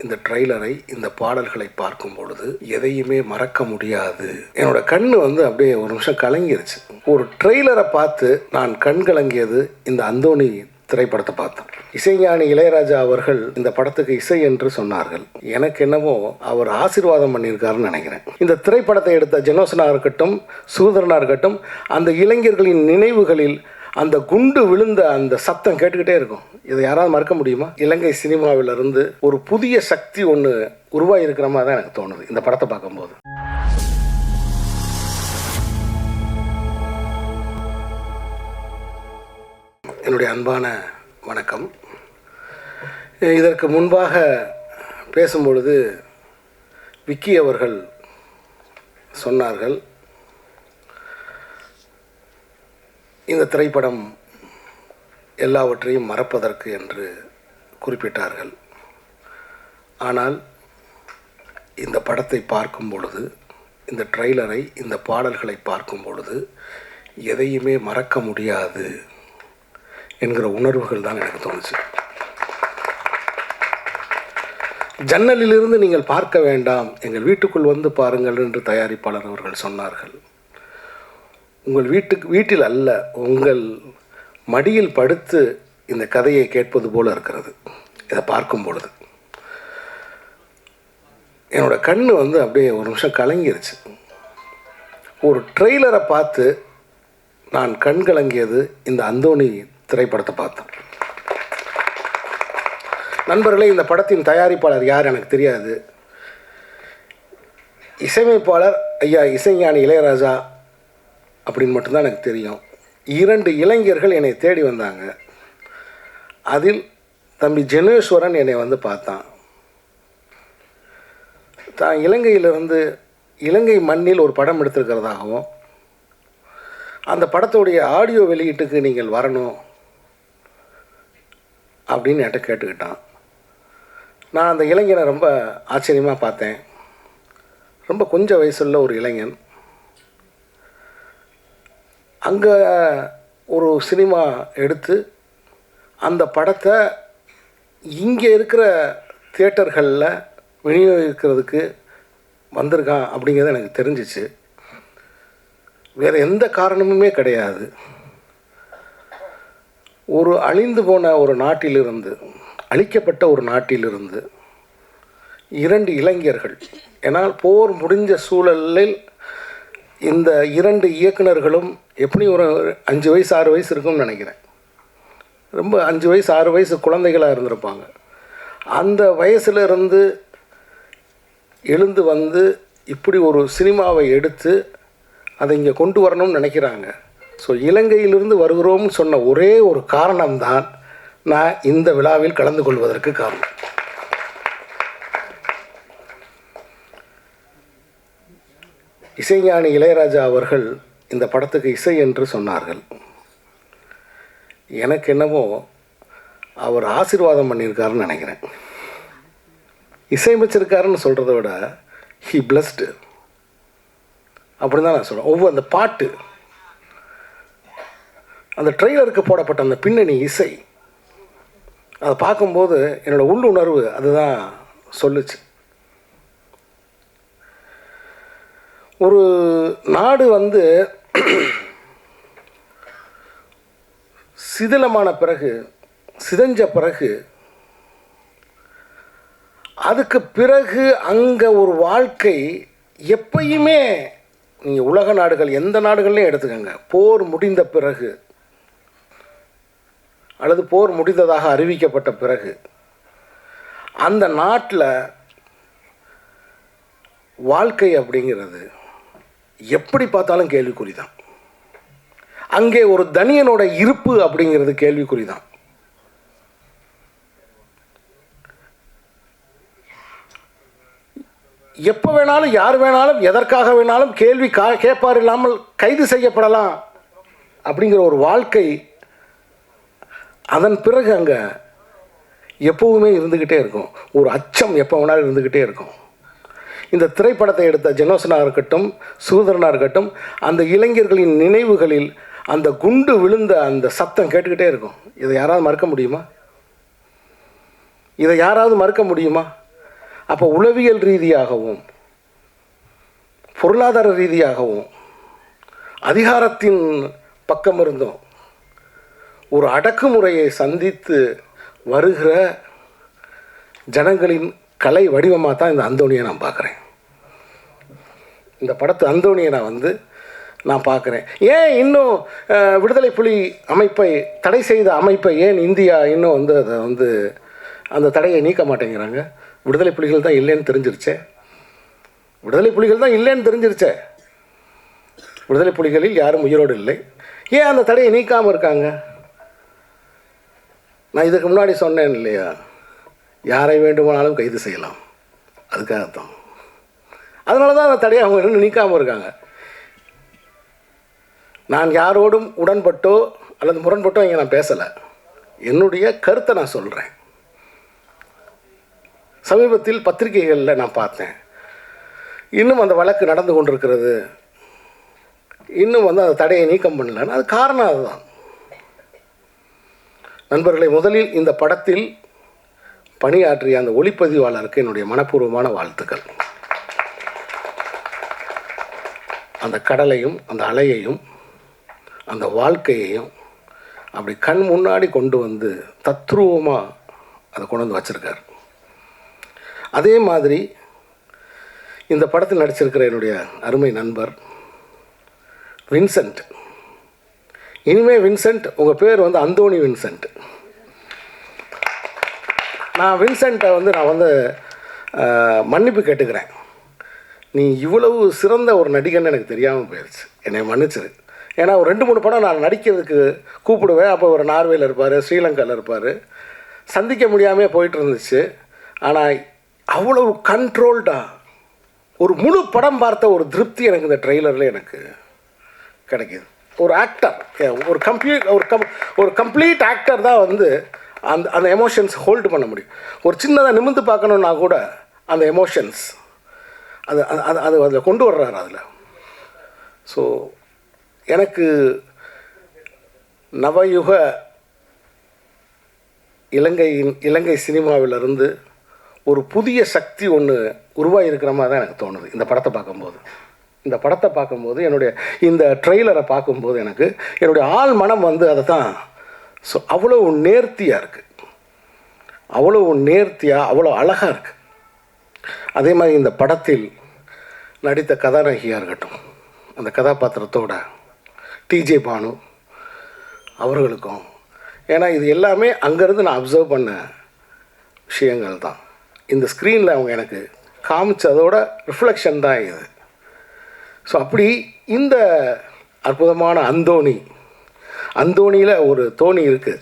இந்த ட்ரெய்லரை, இந்த பாடல்களை பார்க்கும் பொழுது எதையுமே மறக்க முடியாது. என்னோட கண்ணு அப்படியே ஒரு நிமிஷம் கலங்கிருச்சு. ஒரு ட்ரெய்லரை பார்த்து நான் கண் கலங்கியது இந்த அந்தோணி திரைப்படத்தை பார்த்தேன். இசைஞானி இளையராஜா அவர்கள் இந்த படத்துக்கு இசை என்று சொன்னார்கள். எனக்கு என்னவோ அவர் ஆசீர்வாதம் பண்ணியிருக்காருன்னு நினைக்கிறேன். இந்த திரைப்படத்தை எடுத்த ஜெனோசனா இருக்கட்டும், சூதரனா இருக்கட்டும், அந்த இளைஞர்களின் நினைவுகளில் அந்த குண்டு விழுந்த அந்த சத்தம் கேட்டுக்கிட்டே இருக்கும். இதை யாராவது மறக்க முடியுமா? இலங்கை சினிமாவிலிருந்து ஒரு புதிய சக்தி ஒன்று உருவாகி இருக்கிற மாதிரி தான் எனக்கு தோணுது இந்த படத்தை பார்க்கும்போது. என்னுடைய அன்பான வணக்கம். இதற்கு முன்பாக பேசும்பொழுது விக்கி அவர்கள் சொன்னார்கள், இந்த திரைப்படம் எல்லாவற்றையும் மறப்பதற்கு என்று குறிப்பிட்டார்கள். ஆனால் இந்த படத்தை பார்க்கும் பொழுது, இந்த ட்ரெய்லரை, இந்த பாடல்களை பார்க்கும் பொழுது எதையுமே மறக்க முடியாது என்கிற உணர்வுகள் தான் எனக்கு தோணுச்சு. ஜன்னலிலிருந்து நீங்கள் பார்க்க வேண்டாம், எங்கள் வீட்டுக்குள் வந்து பாருங்கள் என்று தயாரிப்பாளர் அவர்கள் சொன்னார்கள். உங்கள் வீட்டில் அல்ல, உங்கள் மடியில் படுத்து இந்த கதையை கேட்பது போல இருக்கிறது. இதை பார்க்கும் பொழுது என்னோட கண்ணு அப்படியே ஒரு நிமிஷம் கலங்கிருச்சு. ஒரு ட்ரெய்லரை பார்த்து நான் கண் கலங்கியது இந்த அந்தோணி திரைப்படத்தை பார்த்தேன். நண்பர்களே, இந்த படத்தின் தயாரிப்பாளர் யார் எனக்கு தெரியாது. இசையமைப்பாளர் ஐயா இசைஞானி இளையராஜா அப்படின்னு மட்டும்தான் எனக்கு தெரியும். 2 இளைஞர்கள் என்னை தேடி வந்தாங்க. அதில் தம்பி ஜெனேஸ்வரன் என்னை பார்த்தான். தான் இலங்கையிலிருந்து இலங்கை மண்ணில் ஒரு படம் எடுத்திருக்கிறதாகவும், அந்த படத்துடைய ஆடியோ வெளியீட்டுக்கு நீங்கள் வரணும் அப்படின்னு என்கிட்ட கேட்டுக்கிட்டான். நான் அந்த இளைஞனை ரொம்ப ஆச்சரியமாக பார்த்தேன். ரொம்ப கொஞ்சம் வயசுள்ள ஒரு இளைஞன். அங்கே ஒரு சினிமா எடுத்து அந்த படத்தை இங்கே இருக்கிற தியேட்டர்களில் விநியோகிக்கிறதுக்கு வந்திருக்கான் அப்படிங்கிறது எனக்கு தெரிஞ்சிச்சு. வேறு எந்த காரணமுமே கிடையாது. ஒரு அழிந்து போன ஒரு நாட்டிலிருந்து, அழிக்கப்பட்ட ஒரு நாட்டிலிருந்து 2 இளைஞர்கள், ஏன்னால் போர் முடிஞ்ச சூழலில் இந்த 2 இயக்குனர்களும் எப்படி ஒரு 5 வயசு 6 வயசு இருக்கும்னு நினைக்கிறேன். ரொம்ப 5 வயசு 6 வயசு குழந்தைகளாக இருந்திருப்பாங்க. அந்த வயசுலேருந்து எழுந்து வந்து இப்படி ஒரு சினிமாவை எடுத்து அதை இங்கே கொண்டு வரணும்னு நினைக்கிறாங்க. ஸோ இலங்கையிலிருந்து வருகிறோம்னு சொன்ன ஒரே ஒரு காரணம்தான் நான் இந்த விழாவில் கலந்து கொள்வதற்கு காரணம். இசைஞானி இளையராஜா அவர்கள் இந்த படத்துக்கு இசை என்று சொன்னார்கள். எனக்கு என்னவோ அவர் ஆசீர்வாதம் பண்ணியிருக்காருன்னு நினைக்கிறேன். இசையமைச்சிருக்காருன்னு சொல்கிறத விட ஹி பிளஸ்டு அப்படி தான் நான் சொல்கிறேன். ஒவ்வொரு அந்த பாட்டு, அந்த ட்ரெய்லருக்கு போடப்பட்ட அந்த பின்னணி இசை, அதை பார்க்கும்போது என்னோடய உள்ளுணர்வு அதுதான் சொல்லுச்சு. ஒரு நாடு சிதிலமான பிறகு, சிதைஞ்ச பிறகு, அதுக்கு பிறகு அங்கே ஒரு வாழ்க்கை எப்பயுமே, நீங்கள் உலக நாடுகள் எந்த நாடுகள்லையும் எடுத்துக்கோங்க, போர் முடிந்த பிறகு அல்லது போர் முடிந்ததாக அறிவிக்கப்பட்ட பிறகு அந்த நாட்டில் வாழ்க்கை அப்படிங்கிறது எப்படி பார்த்தாலும் கேள்விக்குறி தான். அங்கே ஒரு தனியனோட இருப்பு அப்படிங்கிறது கேள்விக்குறி தான். எப்போ வேணாலும் யார் வேணாலும் எதற்காக வேணாலும் கேள்வி கேட்பார் இல்லாமல் கைது செய்யப்படலாம் அப்படிங்கிற ஒரு வாழ்க்கை அதன் பிறகு அங்கே எப்போவுமே இருந்துக்கிட்டே இருக்கும். ஒரு அச்சம் எப்போ வேணாலும் இருந்துக்கிட்டே இருக்கும். இந்த திரைப்படத்தை எடுத்த ஜெனோசனா இருக்கட்டும், சூதரனா இருக்கட்டும், அந்த இளைஞர்களின் நினைவுகளில் அந்த குண்டு விழுந்த அந்த சத்தம் கேட்டுக்கிட்டே இருக்கும். இதை யாராவது மறக்க முடியுமா? அப்போ உளவியல் ரீதியாகவும் பொருளாதார ரீதியாகவும் அதிகாரத்தின் பக்கம் இருந்தும் ஒரு அடக்குமுறையை சந்தித்து வருகிற ஜனங்களின் கலை வடிவமாக தான் இந்த அந்தோணியை நான் பார்க்குறேன். இந்த படத்து அந்தோணியை நான் பார்க்குறேன். ஏன் இன்னும் விடுதலை புலி அமைப்பை தடை செய்த அமைப்பை ஏன் இந்தியா இன்னும் அதை அந்த தடையை நீக்க மாட்டேங்கிறாங்க? விடுதலை புலிகள் தான் இல்லைன்னு தெரிஞ்சிருச்சே. விடுதலை புலிகளில் யாரும் உயிரோடு இல்லை. ஏன் அந்த தடையை நீக்காமல் இருக்காங்க? நான் இதுக்கு முன்னாடி சொன்னேன் இல்லையா, யாரை வேண்டுமானாலும் கைது செய்யலாம். அதுக்காகத்தான், அதனால தான் அந்த தடையை அவங்க இன்னும் நீக்காமல் இருக்காங்க. நான் யாரோடும் உடன்பட்டோ அல்லது முரண்பட்டோ இங்கே நான் பேசலை. என்னுடைய கருத்தை நான் சொல்கிறேன். சமீபத்தில் பத்திரிகைகளில் நான் பார்த்தேன், இன்னும் அந்த வழக்கு நடந்து கொண்டிருக்கிறது, இன்னும் அந்த தடையை நீக்கம் பண்ணலன்னு. அது காரணம் அதுதான். நண்பர்களை, முதலில் இந்த படத்தில் பணியாற்றிய அந்த ஒளிப்பதிவாளருக்கு என்னுடைய மனப்பூர்வமான வாழ்த்துக்கள். அந்த கடலையும் அந்த அலையையும் அந்த வாழ்க்கையையும் அப்படி கண் முன்னாடி கொண்டு வந்து தத்ரூபமாக அதை கொண்டு வந்து வச்சுருக்கார். அதே மாதிரி இந்த படத்தில் நடிச்சிருக்கிற என்னுடைய அருமை நண்பர் வின்சென்ட். இனிமேல் வின்சென்ட், உங்கள் பேர் அந்தோணி வின்சென்ட். நான் வின்சென்ட்டை நான் மன்னிப்பு கேட்டுக்கிறேன். நீ இவ்வளவு சிறந்த ஒரு நடிகன்னு எனக்கு தெரியாமல் போயிடுச்சு. என்னை மன்னிச்சிரு. ஏன்னா ஒரு 2-3 படம் நான் நடிக்கிறதுக்கு கூப்பிடுவேன். அப்போ ஒரு நார்வேயில் இருப்பார், ஸ்ரீலங்காவில் இருப்பார். சந்திக்க முடியாமல் போயிட்டு இருந்துச்சு. ஆனால் அவ்வளவு கண்ட்ரோல்டாக ஒரு முழு படம் பார்த்த ஒரு திருப்தி எனக்கு இந்த ட்ரெய்லரில் எனக்கு கிடைக்கிது. ஒரு ஆக்டர், ஒரு கம்ப்ளீட் ஆக்டர் தான் அந்த எமோஷன்ஸ் ஹோல்டு பண்ண முடியும். ஒரு சின்னதாக நிமிர்ந்து பார்க்கணுன்னா கூட அந்த எமோஷன்ஸ் அதில் கொண்டு வர்றாரு அதில். ஸோ எனக்கு நவயுக இலங்கை சினிமாவிலிருந்து ஒரு புதிய சக்தி ஒன்று உருவாகிருக்கிற மாதிரி தான் எனக்கு தோணுது இந்த படத்தை பார்க்கும்போது. என்னுடைய இந்த ட்ரெய்லரை பார்க்கும்போது எனக்கு என்னுடைய ஆள் மனம் அதை தான். ஸோ அவ்வளோ நேர்த்தியாக இருக்குது, அவ்வளோ அழகாக இருக்குது. அதே மாதிரி இந்த படத்தில் நடித்த கதாநாயகியாக இருக்கட்டும், அந்த கதாபாத்திரத்தோட டிஜே பானு அவர்களுக்கும், ஏன்னா இது எல்லாமே அங்கேருந்து நான் அப்சர்வ் பண்ண விஷயங்கள் தான். இந்த ஸ்க்ரீனில் அவங்க எனக்கு காமிச்சதோட ரிஃப்ளெக்ஷன் தான் இது. ஸோ அப்படி இந்த அற்புதமான அந்தோணியில் ஒரு தோணி இருக்குது.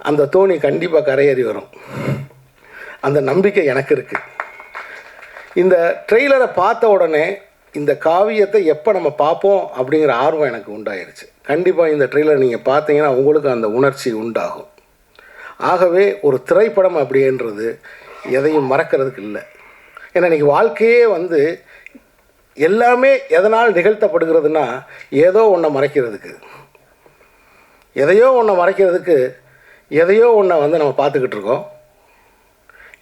அந்த தோணி கண்டிப்பாக கரையேறி வரும், அந்த நம்பிக்கை எனக்கு இருக்குது. இந்த ட்ரெய்லரை பார்த்த உடனே இந்த காவியத்தை எப்போ நம்ம பார்ப்போம் அப்படிங்கிற ஆர்வம் எனக்கு உண்டாயிருச்சு. கண்டிப்பாக இந்த ட்ரெய்லர் நீங்கள் பார்த்தீங்கன்னா உங்களுக்கு அந்த உணர்ச்சி உண்டாகும். ஆகவே ஒரு திரைப்படம் அப்படின்றது எதையும் மறக்கிறதுக்கு இல்லை. ஏன்னா இன்றைக்கி வாழ்க்கையே எல்லாமே எதனால் நிகழ்த்தப்படுகிறதுனா ஏதோ ஒன்றை மறைக்கிறதுக்கு, எதையோ ஒன்றை நம்ம பார்த்துக்கிட்டு இருக்கோம்.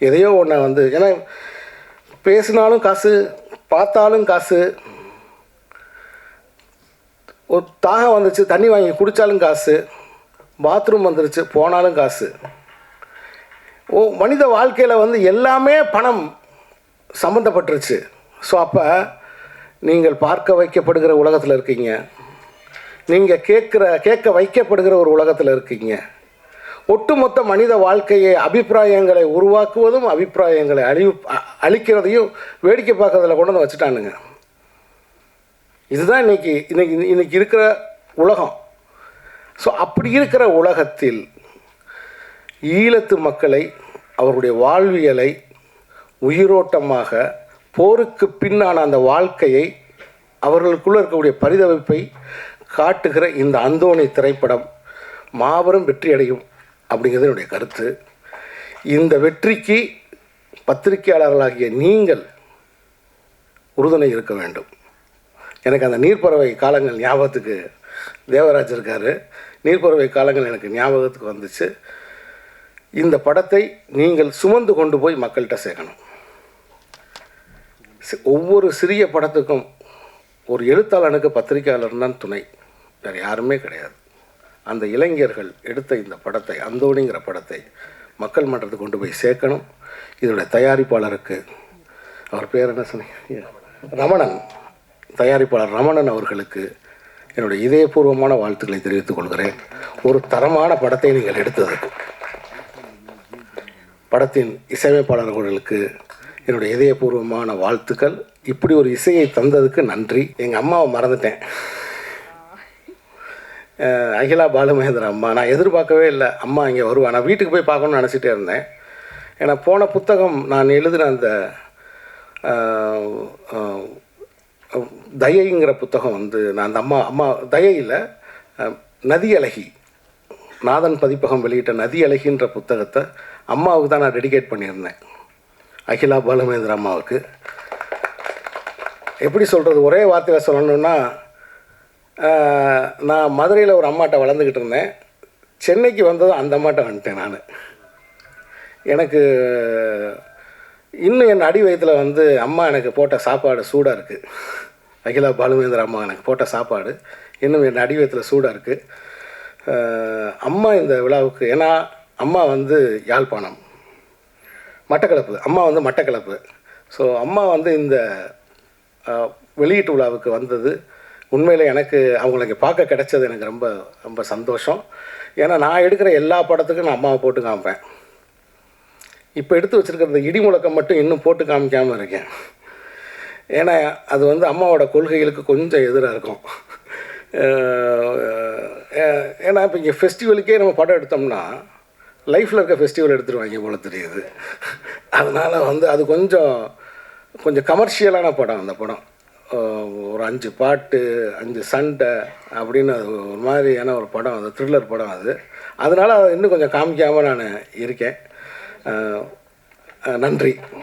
எதையோ ஒன்றை ஏன்னா பேசினாலும் காசு, பார்த்தாலும் காசு, ஒரு தாகம் வந்துச்சு தண்ணி வாங்கி குடித்தாலும் காசு, பாத்ரூம் வந்துருச்சு போனாலும் காசு. மனித வாழ்க்கையில் எல்லாமே பணம் சம்மந்தப்பட்டுருச்சு. ஸோ அப்போ நீங்கள் பார்க்க வைக்கப்படுகிற உலகத்தில் இருக்கீங்க, நீங்கள் கேட்க வைக்கப்படுகிற ஒரு உலகத்தில் இருக்கீங்க. ஒட்டுமொத்த மனித வாழ்க்கையை அபிப்பிராயங்களை உருவாக்குவதும் அபிப்பிராயங்களை அழிக்கிறதையும் வேடிக்கை பார்க்கறதில் கொண்டு வந்து வச்சுட்டானுங்க. இதுதான் இன்னைக்கு இருக்கிற உலகம். ஸோ அப்படி இருக்கிற உலகத்தில் ஈழத்து மக்களை, அவருடைய வாழ்வியலை உயிரோட்டமாக, போருக்கு பின்னான அந்த வாழ்க்கையை, அவர்களுக்குள்ளே இருக்கக்கூடிய பரிதவிப்பை காட்டுகிற இந்த அந்தோணி திரைப்படம் மாபெரும் வெற்றி அடையும் அப்படிங்கிறது என்னுடைய கருத்து. இந்த வெற்றிக்கு பத்திரிகையாளர்களாகிய நீங்கள் உறுதுணை இருக்க வேண்டும். எனக்கு அந்த நீர்ப்பறவை காலங்கள் இந்த படத்தை நீங்கள் சுமந்து கொண்டு போய் மக்கள்கிட்ட சேர்க்கணும். ஒவ்வொரு சிறிய படத்துக்கும் ஒரு எழுத்தாளனுக்கு பத்திரிகையாளர் தான் துணை, வேறு யாருமே கிடையாது. அந்த இளைஞர்கள் எடுத்த இந்த படத்தை, அந்தோணிங்கிற படத்தை மக்கள் மன்றத்துக்கு கொண்டு போய் சேர்க்கணும். இதோடைய தயாரிப்பாளருக்கு, அவர் பேர் என்ன சொன்னீங்க, ரமணன், தயாரிப்பாளர் ரமணன் அவர்களுக்கு என்னுடைய இதயபூர்வமான வாழ்த்துக்களை தெரிவித்துக் கொள்கிறேன். ஒரு தரமான படத்தை நீங்கள் எடுத்ததுக்கு. படத்தின் இசையமைப்பாளர்களுக்கு என்னுடைய இதயபூர்வமான வாழ்த்துக்கள். இப்படி ஒரு இசையை தந்ததுக்கு நன்றி. எங்கள் அம்மாவை மறந்துட்டேன், அகிலா பாலுமகேந்திர அம்மா. நான் எதிர்பார்க்கவே இல்லை அம்மா இங்கே வருவா. நான் வீட்டுக்கு போய் பார்க்கணும்னு நினச்சிட்டே இருந்தேன். ஏன்னா போன புத்தகம் நான் எழுதின அந்த தயைங்கிற புத்தகம் வந்து நான் அந்த அம்மா தயையில் நதி அழகி, நாதன் பதிப்பகம் வெளியிட்ட நதி அழகின்ற புத்தகத்தை அம்மாவுக்கு தான் நான் டெடிகேட் பண்ணியிருந்தேன், அகிலா பாலுமகேந்திர அம்மாவுக்கு. எப்படி சொல்கிறது, ஒரே வார்த்தையில் சொல்லணுன்னா, நான் மதுரையில் ஒரு அம்மாட்ட வளர்ந்துக்கிட்டு இருந்தேன். சென்னைக்கு வந்ததும் அந்த அம்மாட்ட வந்துட்டேன் நான். எனக்கு இன்னும் என் அடி வயத்தில் வந்து அம்மா எனக்கு போட்ட சாப்பாடு சூடாக இருக்குது. அகிலா பாலுமகேந்திர அம்மா எனக்கு போட்ட சாப்பாடு இன்னும் என் அடி வயத்தில் சூடாக இருக்குது. அம்மா இந்த விழாவுக்கு, ஏன்னா அம்மா வந்து யாழ்ப்பாணம், மட்டக்களப்பு, அம்மா வந்து மட்டக்களப்பு. ஸோ அம்மா வந்து இந்த வெளியீட்டு விழாவுக்கு வந்தது உண்மையில் எனக்கு அவங்களுக்கு பார்க்க கிடைச்சது எனக்கு ரொம்ப ரொம்ப சந்தோஷம். ஏன்னா நான் எடுக்கிற எல்லா படத்துக்கும் நான் அம்மாவை போட்டு காமிப்பேன். இப்போ எடுத்து வச்சுருக்கிற இடி முழக்கம் மட்டும் இன்னும் போட்டு காமிக்காமல் இருக்கேன். ஏன்னா அது வந்து அம்மாவோட கொள்கைகளுக்கு கொஞ்சம் எதிராக இருக்கும். ஏன்னா இப்போ இங்கே ஃபெஸ்டிவலுக்கே நம்ம படம் எடுத்தோம்னா லைஃப்பில் இருக்க ஃபெஸ்டிவல் எடுத்துருவாங்க போல தெரியுது. அதனால் வந்து அது கொஞ்சம் கமர்ஷியலான படம். அந்த படம் ஒரு 5 பாட்டு 5 சண்டை அப்படின்னு அது ஒரு மாதிரியான ஒரு படம், அது த்ரில்லர் படம் அது. அதனால் அதை இன்னும் கொஞ்சம் காமிக்காமல் நான் இருக்கேன். நன்றி.